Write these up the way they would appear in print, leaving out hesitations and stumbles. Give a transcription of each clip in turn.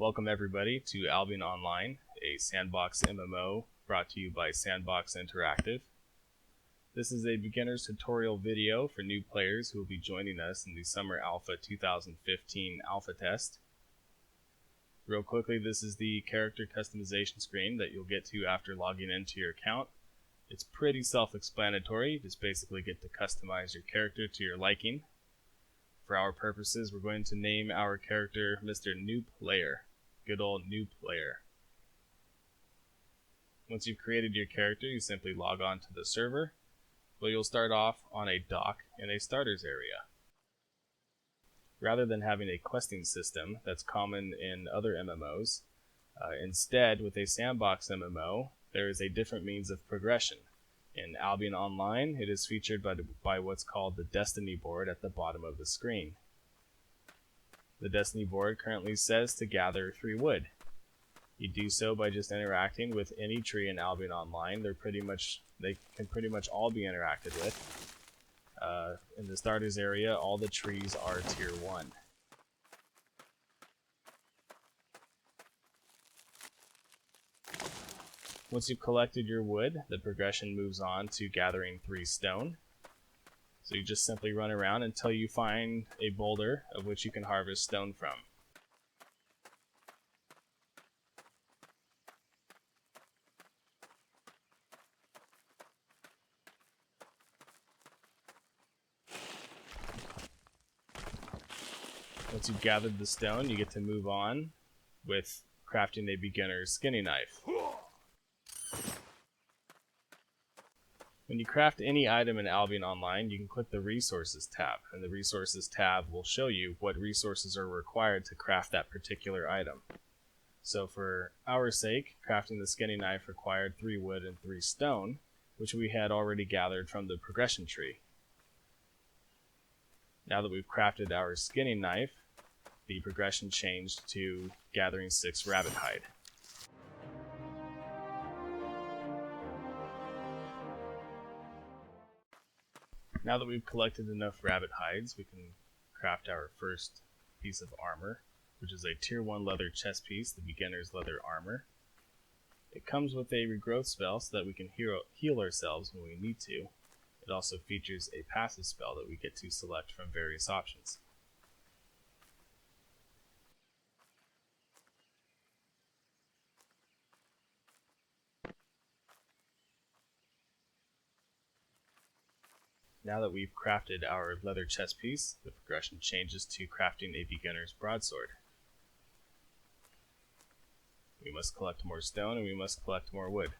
Welcome everybody to Albion Online, a Sandbox MMO brought to you by Sandbox Interactive. This is a beginner's tutorial video for new players who will be joining us in the Summer Alpha 2015 alpha test. Real quickly, this is the character customization screen that you'll get to after logging into your account. It's pretty self-explanatory. You just basically get to customize your character to your liking. For our purposes, we're going to name our character Mr. New Player. Good old New Player. Once you've created your character, you simply log on to the server, where you'll start off on a dock in a starters area. Rather than having a questing system that's common in other MMOs, instead, with a Sandbox MMO, there is a different means of progression. In Albion Online, it is featured by what's called the Destiny board at the bottom of the screen. The Destiny board currently says to gather 3 wood. You do so by just interacting with any tree in Albion Online. They can pretty much all be interacted with. In the starters area, all the trees are tier 1. Once you've collected your wood, the progression moves on to gathering 3 stone. So you just simply run around until you find a boulder of which you can harvest stone from. Once you've gathered the stone, you get to move on with crafting a beginner's skinning knife. When you craft any item in Albion Online, you can click the Resources tab, and the Resources tab will show you what resources are required to craft that particular item. So for our sake, crafting the skinning knife required 3 wood and 3 stone, which we had already gathered from the progression tree. Now that we've crafted our skinning knife, the progression changed to gathering 6 rabbit hide. Now that we've collected enough rabbit hides, we can craft our first piece of armor, which is a tier 1 leather chest piece, the beginner's leather armor. It comes with a regrowth spell so that we can heal ourselves when we need to. It also features a passive spell that we get to select from various options. Now that we've crafted our leather chest piece, the progression changes to crafting a beginner's broadsword. We must collect more stone and we must collect more wood.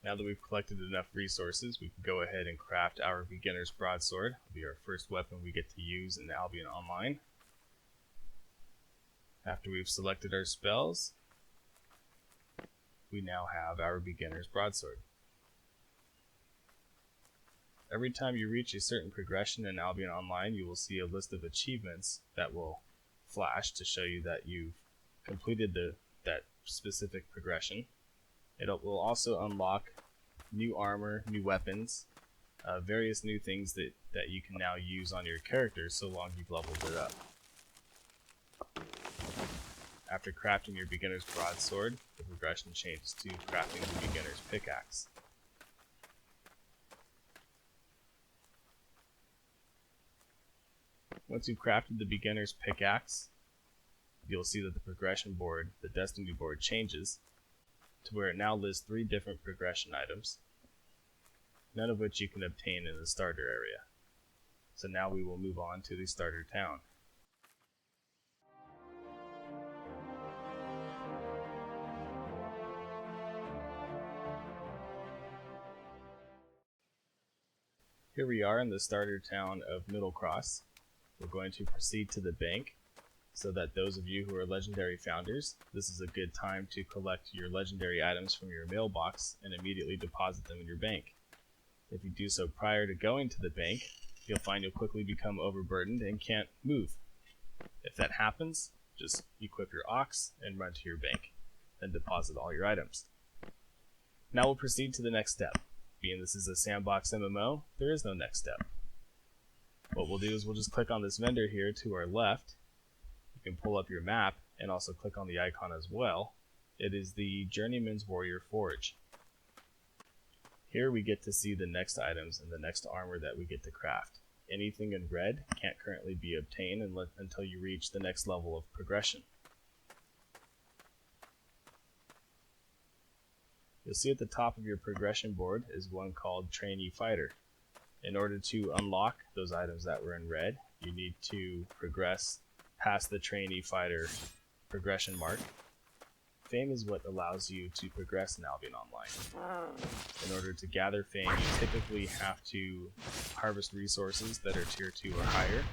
Now that we've collected enough resources, we can go ahead and craft our beginner's broadsword. It'll be our first weapon we get to use in Albion Online. After we've selected our spells, we now have our beginner's broadsword. Every time you reach a certain progression in Albion Online, you will see a list of achievements that will flash to show you that you've completed that specific progression. It will also unlock new armor, new weapons, various new things that you can now use on your character so long you've leveled it up. After crafting your beginner's broadsword, the progression changes to crafting the beginner's pickaxe. Once you've crafted the beginner's pickaxe, you'll see that the progression board, the Destiny board, changes to where it now lists 3 different progression items, none of which you can obtain in the starter area. So now we will move on to the starter town. Here we are in the starter town of Middlecross. We're going to proceed to the bank, so that those of you who are legendary founders, this is a good time to collect your legendary items from your mailbox and immediately deposit them in your bank. If you do so prior to going to the bank, you'll find you'll quickly become overburdened and can't move. If that happens, just equip your ox and run to your bank, then deposit all your items. Now we'll proceed to the next step. Being this is a sandbox MMO, there is no next step. What we'll do is we'll just click on this vendor here to our left. You can pull up your map and also click on the icon as well. It is the Journeyman's Warrior Forge. Here we get to see the next items and the next armor that we get to craft. Anything in red can't currently be obtained until you reach the next level of progression. You'll see at the top of your progression board is one called Trainee Fighter. In order to unlock those items that were in red, you need to progress past the Trainee Fighter progression mark. Fame is what allows you to progress in Albion Online. In order to gather fame, you typically have to harvest resources that are tier 2 or higher,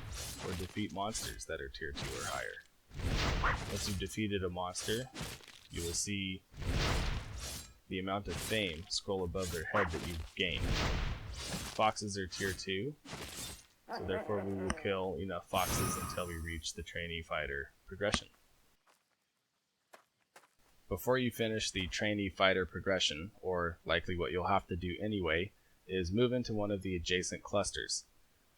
or defeat monsters that are tier 2 or higher. Once you've defeated a monster, you will see the amount of fame scroll above their head that you've gained. Foxes are tier 2, so therefore we will kill enough foxes until we reach the Trainee Fighter progression. Before you finish the Trainee Fighter progression, or likely what you'll have to do anyway, is move into one of the adjacent clusters.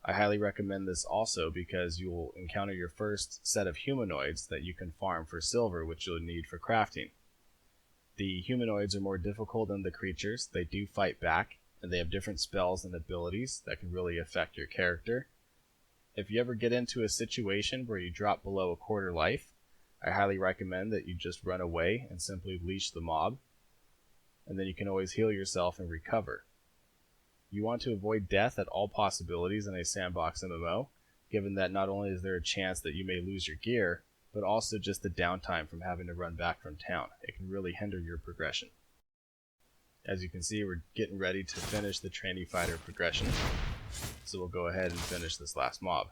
I highly recommend this also because you will encounter your first set of humanoids that you can farm for silver, which you'll need for crafting. The humanoids are more difficult than the creatures. They do fight back, and they have different spells and abilities that can really affect your character. If you ever get into a situation where you drop below a quarter life, I highly recommend that you just run away and simply leash the mob, and then you can always heal yourself and recover. You want to avoid death at all possibilities in a sandbox MMO, given that not only is there a chance that you may lose your gear, but also just the downtime from having to run back from town. It can really hinder your progression. As you can see, we're getting ready to finish the Trainee Fighter progression, so we'll go ahead and finish this last mob.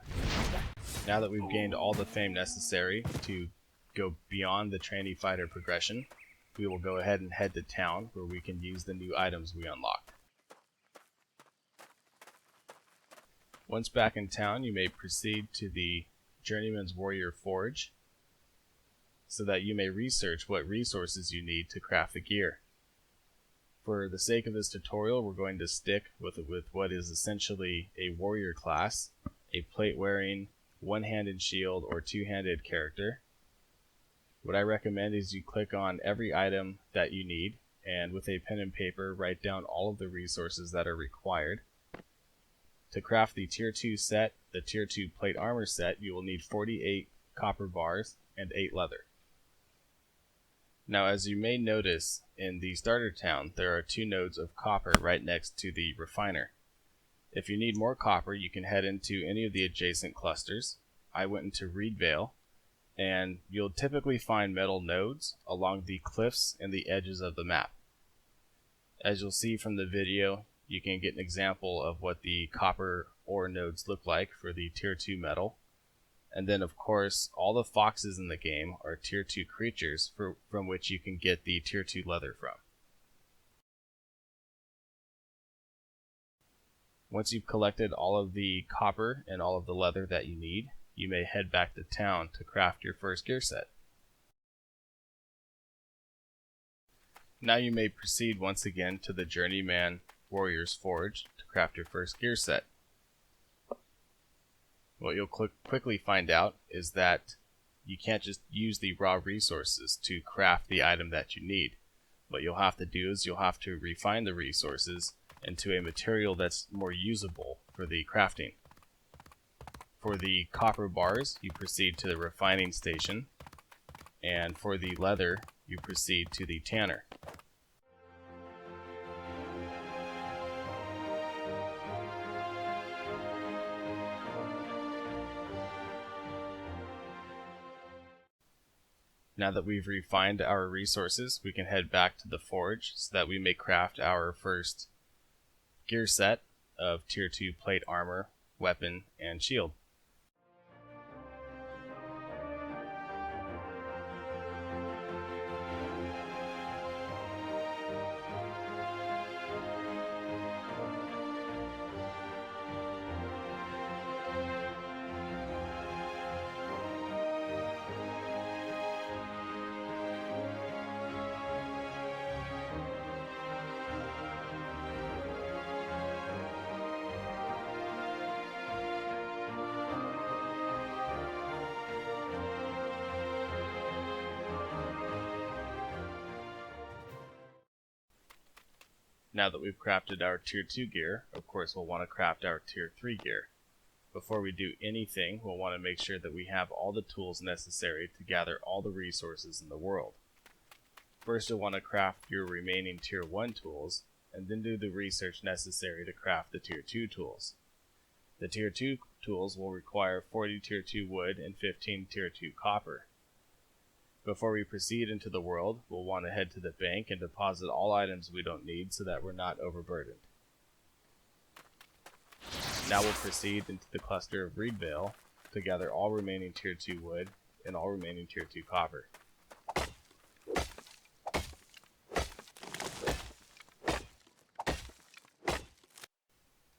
Now that we've gained all the fame necessary to go beyond the Trainee Fighter progression, we will go ahead and head to town where we can use the new items we unlocked. Once back in town, you may proceed to the Journeyman's Warrior Forge so that you may research what resources you need to craft the gear. For the sake of this tutorial, we're going to stick with what is essentially a warrior class, a plate-wearing, one-handed shield or two-handed character. What I recommend is you click on every item that you need, and with a pen and paper, write down all of the resources that are required. To craft the tier 2 set, the tier 2 plate armor set, you will need 48 copper bars and 8 leather. Now, as you may notice, in the starter town, there are 2 nodes of copper right next to the refiner. If you need more copper, you can head into any of the adjacent clusters. I went into Reedvale, and you'll typically find metal nodes along the cliffs and the edges of the map. As you'll see from the video, you can get an example of what the copper ore nodes look like for the tier 2 metal. And then, of course, all the foxes in the game are tier 2 creatures from which you can get the tier 2 leather from. Once you've collected all of the copper and all of the leather that you need, you may head back to town to craft your first gear set. Now you may proceed once again to the Journeyman Warrior's Forge to craft your first gear set. What you'll quickly find out is that you can't just use the raw resources to craft the item that you need. What you'll have to do is you'll have to refine the resources into a material that's more usable for the crafting. For the copper bars, you proceed to the refining station, and for the leather, you proceed to the tanner. Now that we've refined our resources, we can head back to the forge so that we may craft our first gear set of tier 2 plate armor, weapon, and shield. Now that we've crafted our tier 2 gear, of course we'll want to craft our tier 3 gear. Before we do anything, we'll want to make sure that we have all the tools necessary to gather all the resources in the world. First you'll want to craft your remaining tier 1 tools, and then do the research necessary to craft the tier 2 tools. The tier 2 tools will require 40 tier 2 wood and 15 tier 2 copper. Before we proceed into the world, we'll want to head to the bank and deposit all items we don't need so that we're not overburdened. Now we'll proceed into the cluster of Reedvale to gather all remaining tier 2 wood and all remaining tier 2 copper.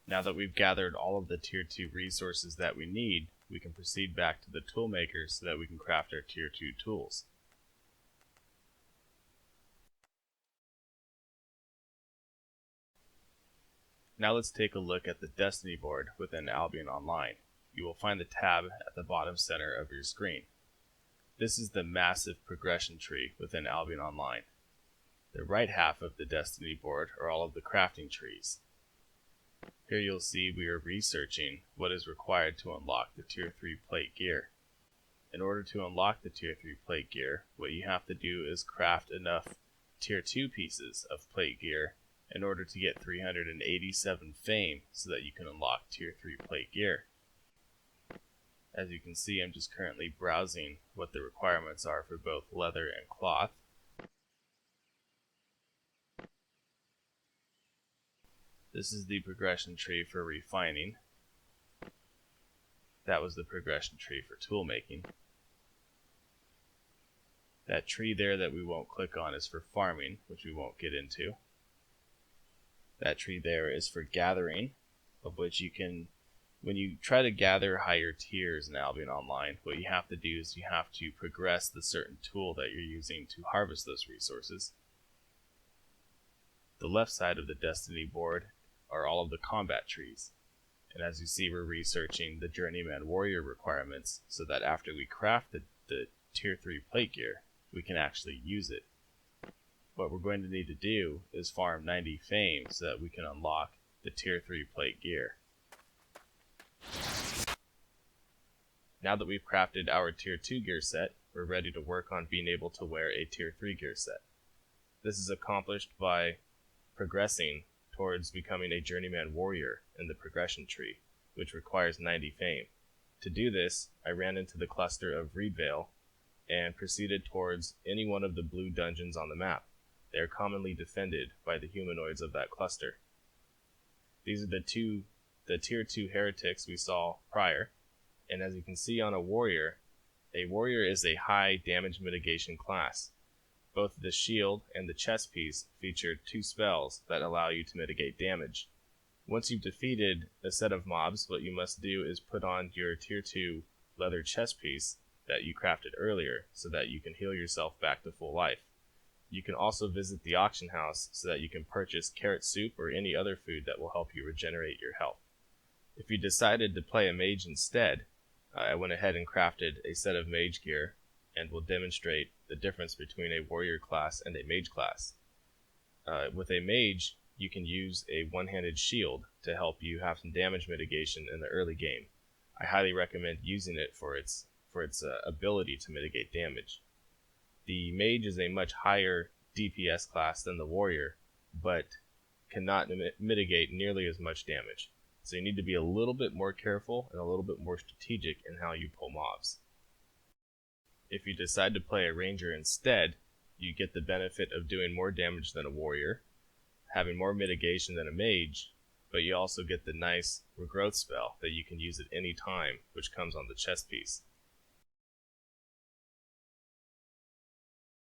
Now that we've gathered all of the tier 2 resources that we need, we can proceed back to the tool maker so that we can craft our tier 2 tools. Now let's take a look at the Destiny board within Albion Online. You will find the tab at the bottom center of your screen. This is the massive progression tree within Albion Online. The right half of the Destiny board are all of the crafting trees. Here you'll see we are researching what is required to unlock the tier 3 plate gear. In order to unlock the tier 3 plate gear, what you have to do is craft enough tier 2 pieces of plate gear in order to get 387 fame so that you can unlock tier 3 plate gear. As you can see, I'm just currently browsing what the requirements are for both leather and cloth. This is the progression tree for refining. That was the progression tree for tool making. That tree there that we won't click on is for farming, which we won't get into. That tree there is for gathering, of which you can, when you try to gather higher tiers in Albion Online, what you have to do is you have to progress the certain tool that you're using to harvest those resources. The left side of the Destiny board are all of the combat trees, and as you see, we're researching the Journeyman Warrior requirements so that after we craft the tier 3 plate gear, we can actually use it. What we're going to need to do is farm 90 fame so that we can unlock the tier 3 plate gear. Now that we've crafted our tier 2 gear set, we're ready to work on being able to wear a tier 3 gear set. This is accomplished by progressing towards becoming a Journeyman Warrior in the progression tree, which requires 90 fame. To do this, I ran into the cluster of Reedvale and proceeded towards any one of the blue dungeons on the map. They are commonly defended by the humanoids of that cluster. These are the tier 2 heretics we saw prior, and as you can see on a warrior is a high damage mitigation class. Both the shield and the chest piece feature 2 spells that allow you to mitigate damage. Once you've defeated a set of mobs, what you must do is put on your tier 2 leather chest piece that you crafted earlier so that you can heal yourself back to full life. You can also visit the auction house so that you can purchase carrot soup or any other food that will help you regenerate your health. If you decided to play a mage instead, I went ahead and crafted a set of mage gear and will demonstrate the difference between a warrior class and a mage class. With a mage, you can use a one-handed shield to help you have some damage mitigation in the early game. I highly recommend using it for its ability to mitigate damage. The mage is a much higher DPS class than the warrior, but cannot mitigate nearly as much damage. So you need to be a little bit more careful and a little bit more strategic in how you pull mobs. If you decide to play a ranger instead, you get the benefit of doing more damage than a warrior, having more mitigation than a mage, but you also get the nice regrowth spell that you can use at any time, which comes on the chest piece.